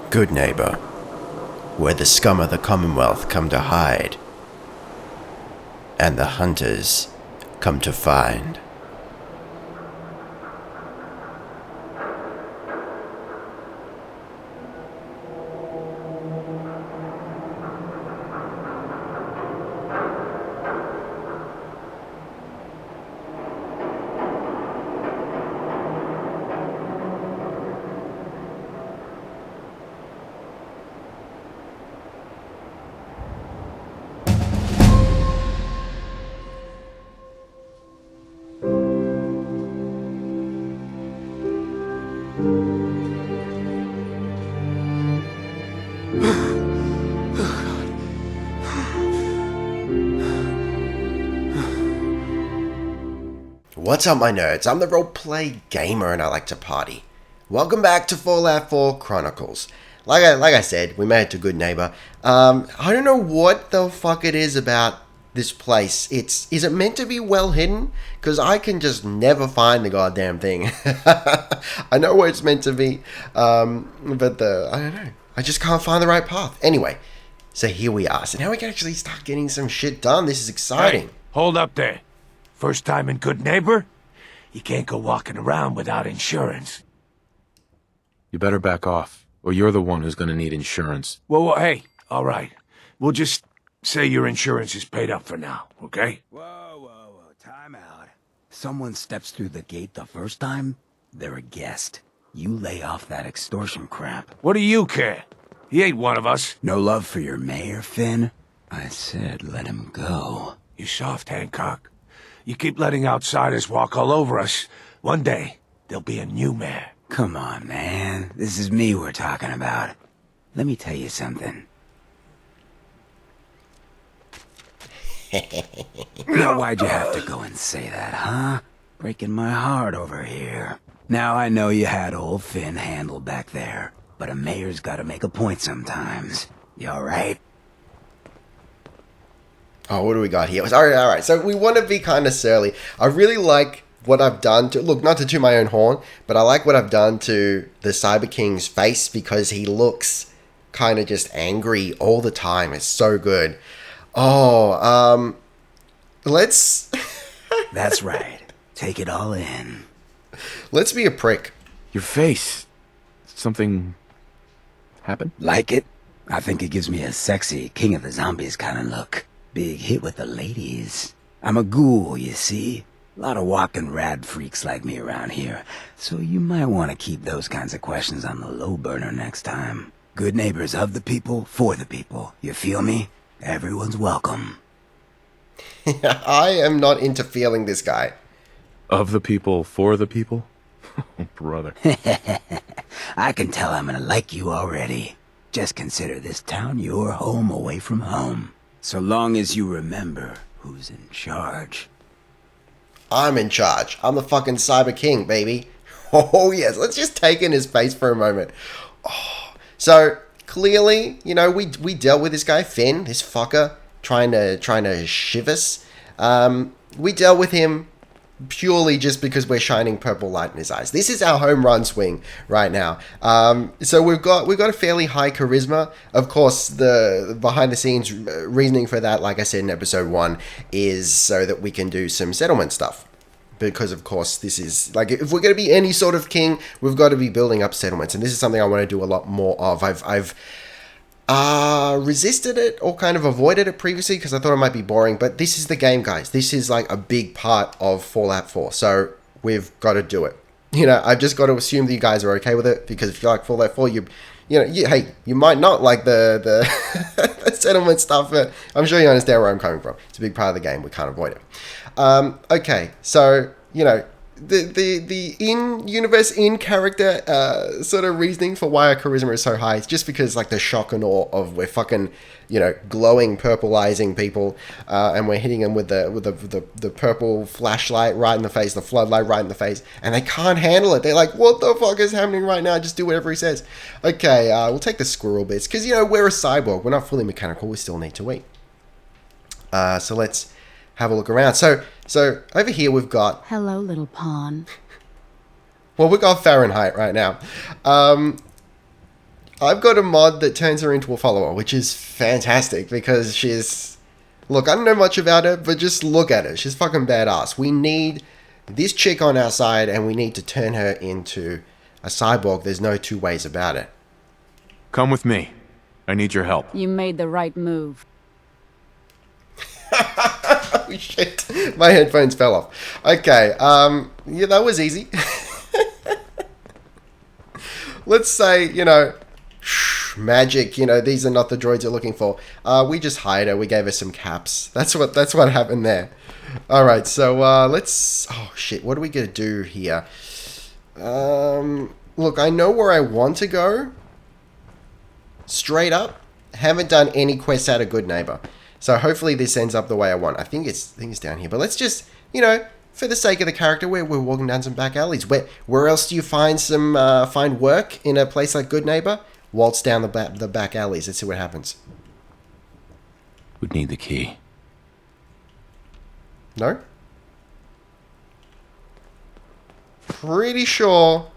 Goodneighbor, where the scum of the Commonwealth come to hide, and the hunters come to find. What's up, my nerds? I'm the roleplay gamer and I like to party. Welcome back to Fallout 4 Chronicles. Like I said, we made it to Goodneighbor. I don't know what the fuck it is about this place. Is it meant to be well hidden? Because I can just never find the goddamn thing. I know where it's meant to be, but I don't know. I just can't find the right path. Anyway, so here we are. So now we can actually start getting some shit done. This is exciting. Hey, hold up there. First time in Goodneighbor? You can't go walking around without insurance. You better back off, or you're the one who's gonna need insurance. Well, hey, all right. We'll just say your insurance is paid up for now, okay? Whoa, time out. Someone steps through the gate the first time, they're a guest. You lay off that extortion crap. What do you care? He ain't one of us. No love for your mayor, Finn? I said let him go. You soft, Hancock. You keep letting outsiders walk all over us. One day, there'll be a new mayor. Come on, man. This is me we're talking about. Let me tell you something. Now, why'd you have to go and say that, huh? Breaking my heart over here. Now, I know you had old Finn handled back there, but a mayor's gotta make a point sometimes. You alright? Oh, what do we got here? Alright, so we want to be kind of surly. I really like what I've done to, look, not to toot my own horn, but I like what I've done to the Cyber King's face because he looks kind of just angry all the time. It's so good. Oh, let's... That's right. Take it all in. Let's be a prick. Your face. Something happened? Like it? I think it gives me a sexy King of the Zombies kind of look. Big hit with the ladies. I'm a ghoul, you see. A lot of walking rad freaks like me around here, so you might want to keep those kinds of questions on the low burner next time. Good neighbors of the people, for the people. You feel me? Everyone's welcome. I am not into feeling this guy. Of the people, for the people? Oh, brother. I can tell I'm gonna like you already. Just consider this town your home away from home. So long as you remember who's in charge. I'm in charge. I'm the fucking Cyber King, baby. Oh, yes. Let's just take in his face for a moment. Oh. So, clearly, you know, we dealt with this guy, Finn, this fucker, trying to shiv us. We dealt with him purely just because we're shining purple light in his eyes. This is our home run swing right now. So we've got a fairly high charisma. Of course, the behind the scenes reasoning for that, like I said in episode 1, is so that we can do some settlement stuff. Because of course this is like, if we're going to be any sort of king, we've got to be building up settlements, and this is something I want to do a lot more of. I've resisted it or kind of avoided it previously because I thought it might be boring, but this is the game, guys. This is like a big part of Fallout 4, so we've got to do it. You know, I've just got to assume that you guys are okay with it, because if you like Fallout 4, hey, you might not like the settlement stuff, but I'm sure you understand where I'm coming from. It's a big part of the game. We can't avoid it. Okay, so, you know, the in-universe, in-character sort of reasoning for why our charisma is so high is just because, like, the shock and awe of we're fucking, you know, glowing, purpleizing people, and we're hitting them with the purple flashlight right in the face, the floodlight right in the face, and they can't handle it. They're like, what the fuck is happening right now? Just do whatever he says. Okay, we'll take the squirrel bits, because, you know, we're a cyborg. We're not fully mechanical. We still need to eat. So let's have a look around. So over here we've got... Hello, little pawn. Well, we've got Fahrenheit right now. I've got a mod that turns her into a follower, which is fantastic because she's... Look, I don't know much about her, but just look at her. She's fucking badass. We need this chick on our side, and we need to turn her into a cyborg. There's no two ways about it. Come with me. I need your help. You made the right move. Oh, shit. My headphones fell off. Okay, yeah, that was easy. Let's say, you know, magic, you know, these are not the droids you're looking for. We just hired her. We gave her some caps. That's what happened there. All right, so let's... Oh, shit. What are we going to do here? Look, I know where I want to go. Straight up. Haven't done any quests out of Goodneighbor. So hopefully this ends up the way I want. I think it's down here. But let's just, you know, for the sake of the character, we're walking down some back alleys. Where else do you find some find work in a place like Goodneighbor? Waltz down the back alleys. Let's see what happens. Would need the key. No? Pretty sure.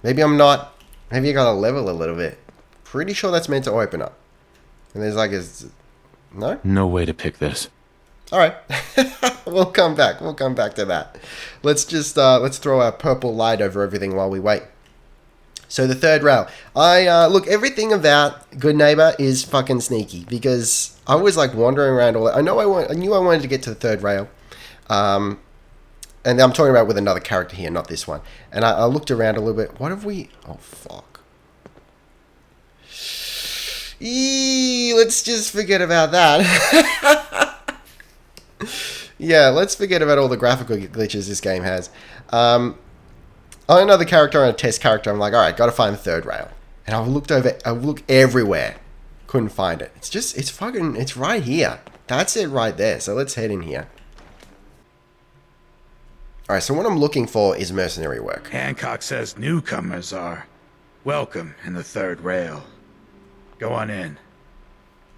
Maybe I'm not. Maybe I gotta level a little bit. Pretty sure that's meant to open up. And there's like a... No? No way to pick this. Alright. We'll come back. We'll come back to that. Let's just, let's throw our purple light over everything while we wait. So the third rail. Look, everything about Goodneighbor is fucking sneaky. Because I was like wandering around all that. I knew I wanted to get to the third rail. And I'm talking about with another character here, not this one. And I looked around a little bit. What have we... Oh, fuck. Let's just forget about that. Yeah, let's forget about all the graphical glitches this game has. On another character, on a test character, I'm like, alright, gotta find the third rail. And I looked everywhere. Couldn't find it. It's right here. That's it right there. So let's head in here. Alright, so what I'm looking for is mercenary work. Hancock says newcomers are welcome in the third rail. Go on in.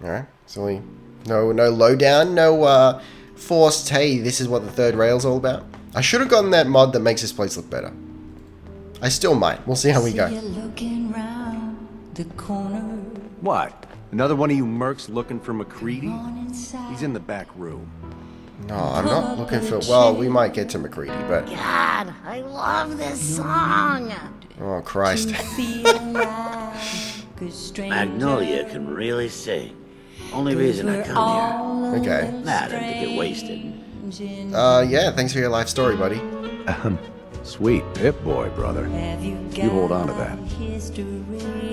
Alright, so no lowdown, no forced, hey, this is what the third rail's all about. I should have gotten that mod that makes this place look better. I still might. We'll see how we go. What? Another one of you mercs looking for McCready? He's in the back room. No, I'm not looking for... Well, we might get to McCready, but... God, I love this song. Oh, Christ. Magnolia can really sing. Only reason I come here. Okay. Not to get wasted. Yeah, thanks for your life story, buddy. Sweet Pip-Boy, brother. You hold on to that.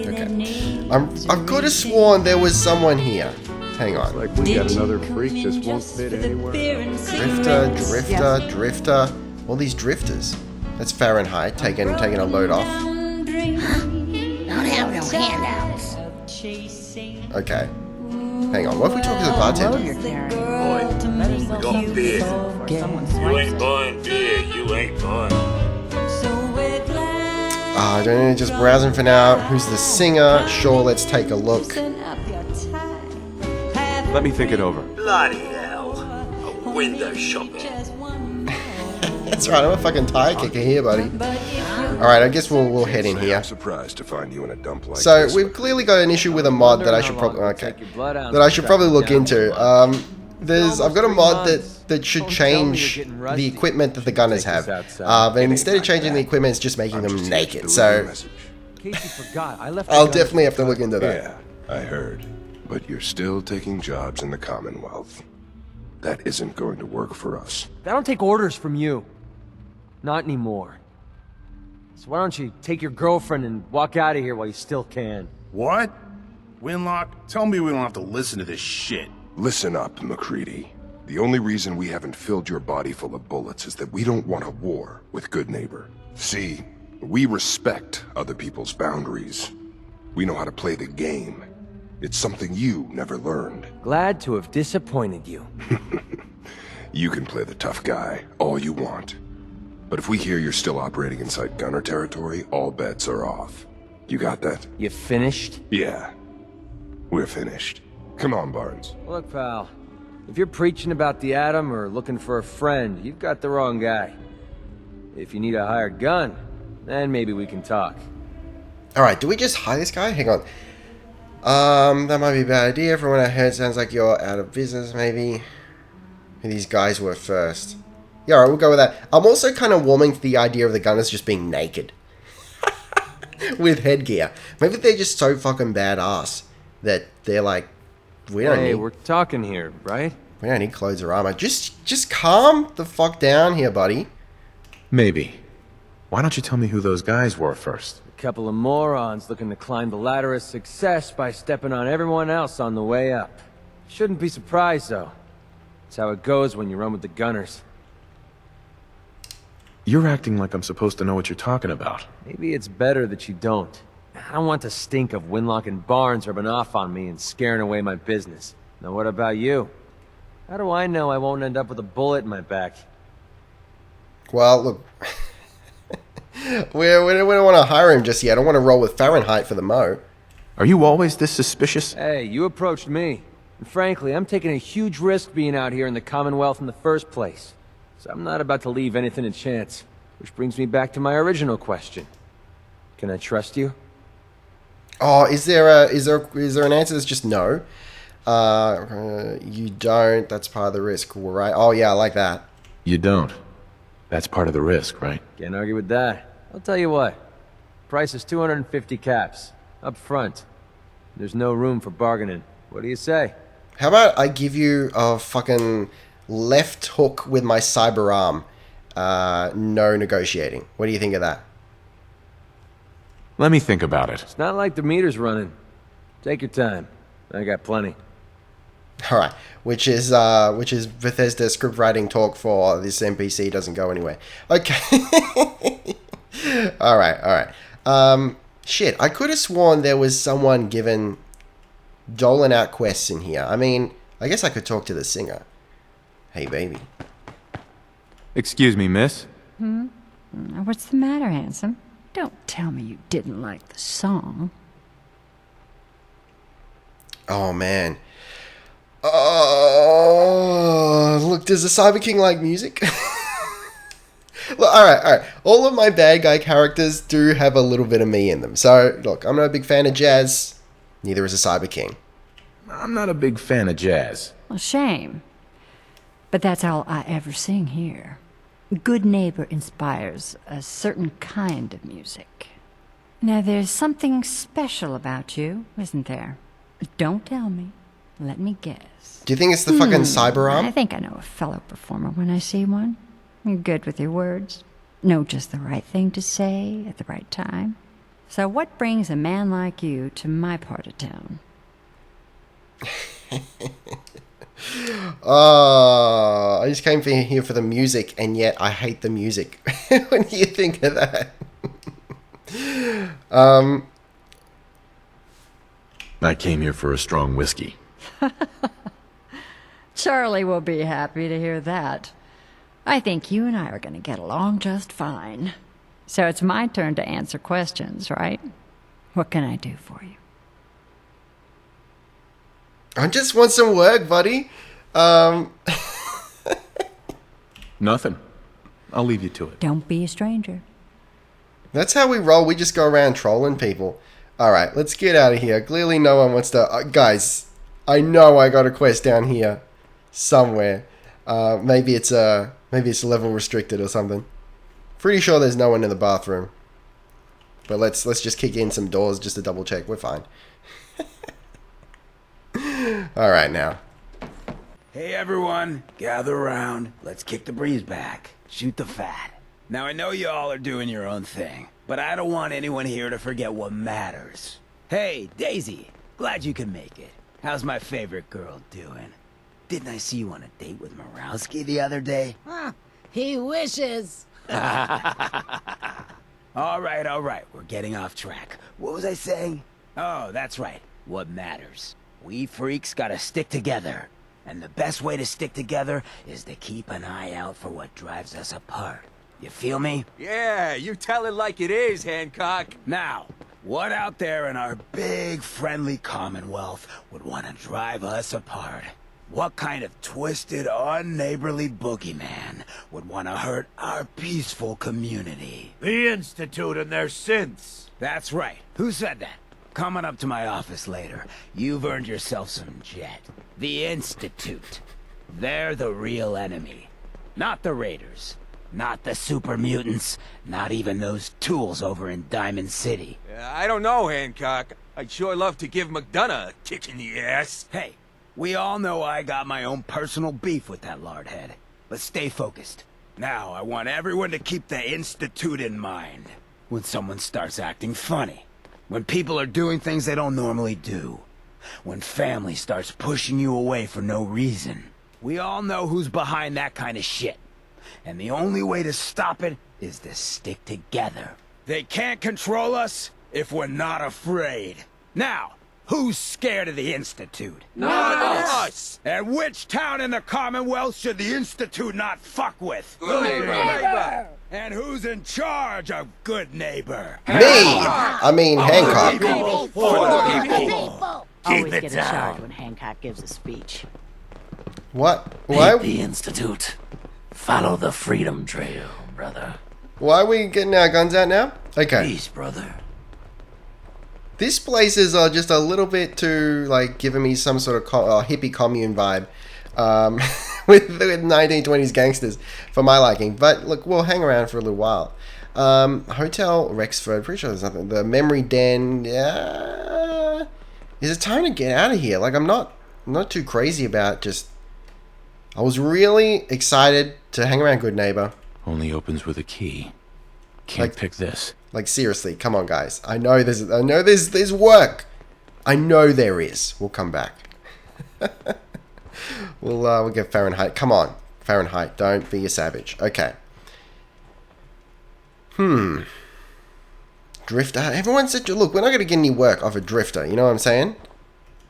Okay. I've could have sworn there was someone here. Hang on. Like we got another freak just won't fit anywhere. Drifter. All these drifters. That's Fahrenheit taking a load off. Don't have no handouts. Okay. Hang on, what if we talk to the bartender? Boy, we got beer. You ain't buying beer, you ain't buying. I don't know, just browsing for now. Who's the singer? Sure, let's take a look. Let me think it over. Bloody hell. A window shopper. That's right, I'm a fucking tire kicker here, buddy. Alright, I guess we'll head in here. I'm surprised to find you in a dump like So, this. we've clearly got an issue with a mod that I should probably... Okay. That I should probably look into. I've got a mod that should change the equipment that the gunners have. But instead of changing the equipment, it's just making them naked. So, I'll definitely have to look into that. Yeah, I heard. But you're still taking jobs in the Commonwealth. That isn't going to work for us. I don't take orders from you. Not anymore. So why don't you take your girlfriend and walk out of here while you still can? What? Winlock, tell me we don't have to listen to this shit. Listen up, McCready. The only reason we haven't filled your body full of bullets is that we don't want a war with Goodneighbor. See, we respect other people's boundaries. We know how to play the game. It's something you never learned. Glad to have disappointed you. You can play the tough guy all you want. But if we hear you're still operating inside gunner territory, all bets are off. You got that? You finished? Yeah. We're finished. Come on, Barnes. Look, pal. If you're preaching about the atom or looking for a friend, you've got the wrong guy. If you need a hired gun, then maybe we can talk. Alright, do we just hire this guy? Hang on. That might be a bad idea. From what I heard, sounds like you're out of business, maybe. Who these guys were first. Yeah, alright, we'll go with that. I'm also kind of warming to the idea of the gunners just being naked. With headgear. Maybe they're just so fucking badass that they're like, we don't need... we're talking here, right? We don't need clothes or armor. Just calm the fuck down here, buddy. Maybe. Why don't you tell me who those guys were first? A couple of morons looking to climb the ladder of success by stepping on everyone else on the way up. Shouldn't be surprised, though. That's how it goes when you run with the gunners. You're acting like I'm supposed to know what you're talking about. Maybe it's better that you don't. I don't want the stink of Winlock and Barnes rubbing off on me and scaring away my business. Now what about you? How do I know I won't end up with a bullet in my back? Well, look... we don't want to hire him just yet. I don't want to roll with Fahrenheit for the mo. Are you always this suspicious? Hey, you approached me. And frankly, I'm taking a huge risk being out here in the Commonwealth in the first place. So I'm not about to leave anything to chance. Which brings me back to my original question. Can I trust you? Oh, is there an answer that's just no? You don't. That's part of the risk, right? Oh yeah, I like that. You don't. That's part of the risk, right? Can't argue with that. I'll tell you what. Price is 250 caps. Up front. There's no room for bargaining. What do you say? How about I give you a fucking left hook with my cyber arm? No negotiating. What do you think of that? Let me think about it. It's not like the meter's running. Take your time. I got plenty. Alright, which is Bethesda script writing talk for this NPC doesn't go anywhere. Okay. Alright. Shit, I could have sworn there was someone doling out quests in here. I mean, I guess I could talk to the singer. Hey, baby. Excuse me, miss? What's the matter, handsome? Don't tell me you didn't like the song. Oh, man. Oh, look, does the Cyber King like music? Look, alright. All of my bad guy characters do have a little bit of me in them. So, look, I'm not a big fan of jazz. Neither is a Cyber King. I'm not a big fan of jazz. Well, shame. But that's all I ever sing here. Goodneighbor inspires a certain kind of music. Now, there's something special about you, isn't there? Don't tell me. Let me guess. Do you think it's the fucking cyber arm? I think I know a fellow performer when I see one. You're good with your words. Know just the right thing to say at the right time. So what brings a man like you to my part of town? I just came here for the music, and yet I hate the music. What do you think of that? I came here for a strong whiskey. Charlie will be happy to hear that. I think you and I are going to get along just fine. So it's my turn to answer questions, right? What can I do for you? I just want some work, buddy. Nothing. I'll leave you to it. Don't be a stranger. That's how we roll. We just go around trolling people. Alright, let's get out of here. Clearly no one wants to... guys, I know I got a quest down here somewhere. Maybe it's level restricted or something. Pretty sure there's no one in the bathroom. But let's just kick in some doors just to double check. We're fine. Alright now. Hey everyone, gather around. Let's kick the breeze back. Shoot the fat. Now I know you all are doing your own thing, but I don't want anyone here to forget what matters. Hey, Daisy, glad you could make it. How's my favorite girl doing? Didn't I see you on a date with Morowski the other day? Huh, he wishes. All right, we're getting off track. What was I saying? Oh, that's right, what matters. We freaks gotta stick together. And the best way to stick together is to keep an eye out for what drives us apart. You feel me? Yeah, you tell it like it is, Hancock. Now, what out there in our big, friendly Commonwealth would want to drive us apart? What kind of twisted, unneighborly boogeyman would want to hurt our peaceful community? The Institute and their synths. That's right. Who said that? Coming up to my office later. You've earned yourself some jet. The Institute. They're the real enemy. Not the Raiders. Not the super mutants. Not even those tools over in Diamond City. I don't know, Hancock. I'd sure love to give McDonough a kick in the ass. Hey, we all know I got my own personal beef with that lardhead. But stay focused. Now, I want everyone to keep the Institute in mind. When someone starts acting funny. When people are doing things they don't normally do. When family starts pushing you away for no reason. We all know who's behind that kind of shit. And the only way to stop it is to stick together. They can't control us if we're not afraid. Now, who's scared of the Institute? Not us! And which town in the Commonwealth should the Institute not fuck with? Goodneighbor! And who's in charge of Goodneighbor? Me! I mean, Hancock. People for the people. Always get a charge when Hancock gives a speech. What? Why? Hate the Institute. Follow the freedom trail, brother. Why are we getting our guns out now? Okay. Peace, brother. These places are just a little bit too, like, giving me some sort of hippie commune vibe. With 1920s gangsters for my liking. But look, we'll hang around for a little while. Hotel Rexford, pretty sure there's nothing. The Memory Den, yeah. Is it time to get out of here? Like, I'm not too crazy about just... I was really excited to hang around Goodneighbor. Only opens with a key. Can't pick this. Like, seriously, come on, guys. I know there's work. I know there is. We'll come back. We'll get Fahrenheit. Come on, Fahrenheit. Don't be a savage. Okay. Drifter. Everyone said, look, we're not going to get any work off a drifter. You know what I'm saying?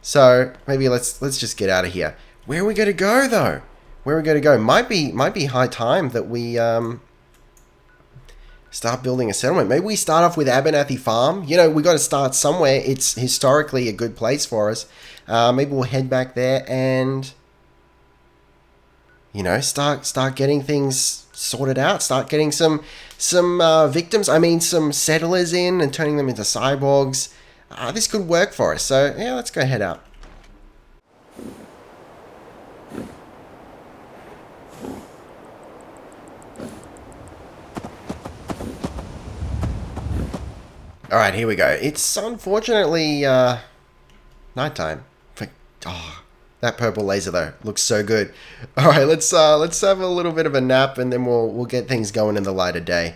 So maybe let's just get out of here. Where are we going to go though? Where are we going to go? Might be high time that we start building a settlement. Maybe we start off with Abernathy Farm. You know, we got to start somewhere. It's historically a good place for us. Maybe we'll head back there and, you know, start getting things sorted out. Start getting some victims. I mean, some settlers in and turning them into cyborgs. This could work for us. So yeah, let's go head out. Alright, here we go. It's unfortunately nighttime. Oh, that purple laser though looks so good. Alright, let's have a little bit of a nap and then we'll get things going in the light of day.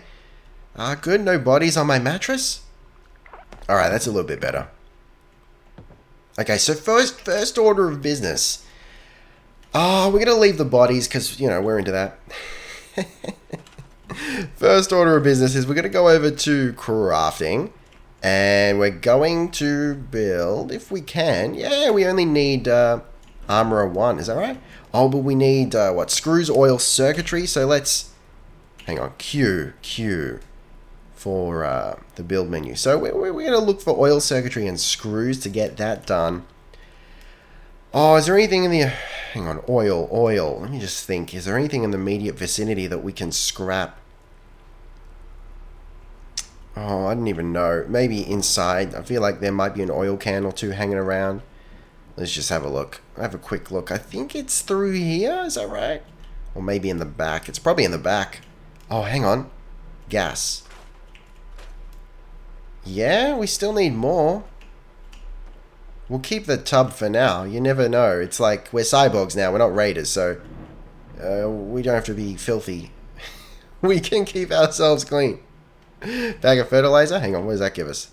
Good, no bodies on my mattress? Alright, that's a little bit better. Okay, so first order of business. We're gonna leave the bodies because, you know, we're into that. First order of business is we're gonna go over to crafting. And we're going to build, if we can. Yeah, we only need Armour 1, is that right? Oh, but we need, what, screws, oil, circuitry. So let's, hang on, Q for the build menu. So we're going to look for oil, circuitry, and screws to get that done. Oh, is there anything in the, hang on, oil. Let me just think. Is there anything in the immediate vicinity that we can scrap? Oh, I didn't even know. Maybe inside. I feel like there might be an oil can or two hanging around. Let's just have a look. Have a quick look. I think it's through here. Is that right? Or maybe in the back. It's probably in the back. Oh, hang on. Gas. Yeah, we still need more. We'll keep the tub for now. You never know. It's like we're cyborgs now. We're not raiders, so we don't have to be filthy. We can keep ourselves clean. Bag of fertilizer? Hang on, what does that give us?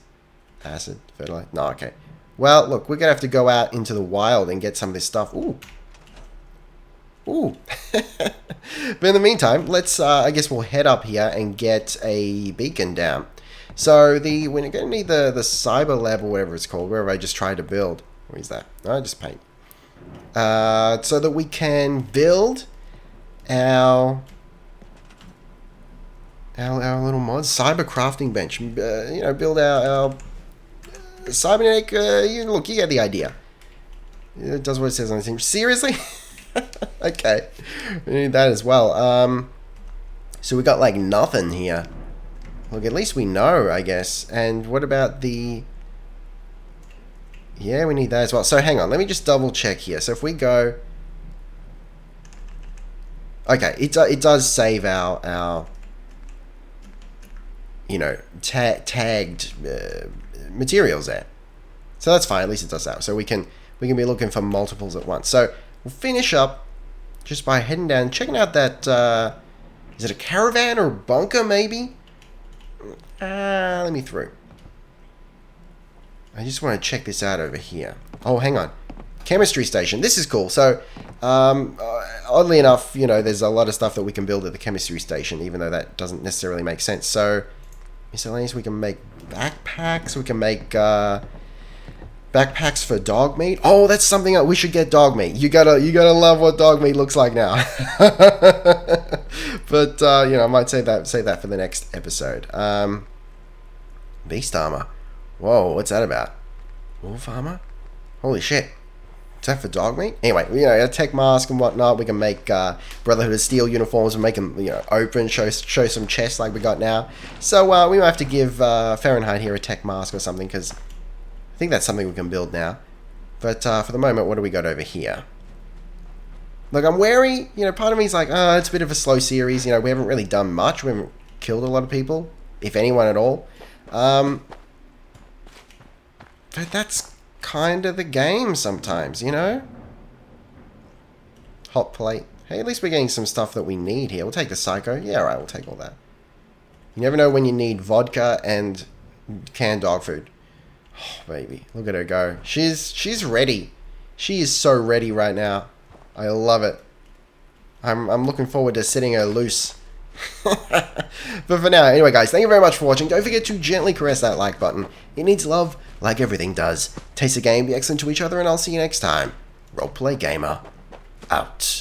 Acid? Fertilizer? No, okay. Well, look, we're going to have to go out into the wild and get some of this stuff. Ooh. But in the meantime, let's, I guess we'll head up here and get a beacon down. So, we're going to need the cyber lab or whatever it's called, wherever I just tried to build. Where is that? No, just paint. So that we can build our little mods, cyber crafting bench. You know, build our cybernetic. You get the idea. It does what it says on the team. Seriously, Okay. We need that as well. So we got like nothing here. Look, at least we know, I guess. And what about the... Yeah, we need that as well. So hang on, let me just double check here. So if we go... Okay, it does save our you know, tagged materials there. So that's fine, at least it does that. So we can be looking for multiples at once. So we'll finish up just by heading down, checking out that, is it a caravan or a bunker maybe? Let me through. I just want to check this out over here. Oh, hang on. Chemistry station. This is cool. So, oddly enough, you know, there's a lot of stuff that we can build at the chemistry station, even though that doesn't necessarily make sense. So, miscellaneous, we can make backpacks. We can make backpacks for Dogmeat. Oh, that's something that we should get Dogmeat. You gotta love what Dogmeat looks like now. But you know, I might save that for the next episode. Beast armor. Whoa, what's that about? Wolf armor? Holy shit. Is that for Dogmeat? Anyway, you know, a tech mask and whatnot. We can make Brotherhood of Steel uniforms and make them, you know, open, show some chests like we got now. So we might have to give Fahrenheit here a tech mask or something, because I think that's something we can build now. But for the moment, what do we got over here? Look, I'm wary. You know, part of me is like, it's a bit of a slow series. You know, we haven't really done much. We haven't killed a lot of people, if anyone at all. But that's kind of the game sometimes, you know? Hot plate. Hey, at least we're getting some stuff that we need here. We'll take the Psycho. Yeah, alright, we'll take all that. You never know when you need vodka and canned dog food. Oh, baby. Look at her go. She's ready. She is so ready right now. I love it. I'm looking forward to setting her loose. But for now, anyway guys, thank you very much for watching. Don't forget to gently caress that like button. It needs love, like everything does. Taste the game, be excellent to each other, and I'll see you next time. Roleplay Gamer, out.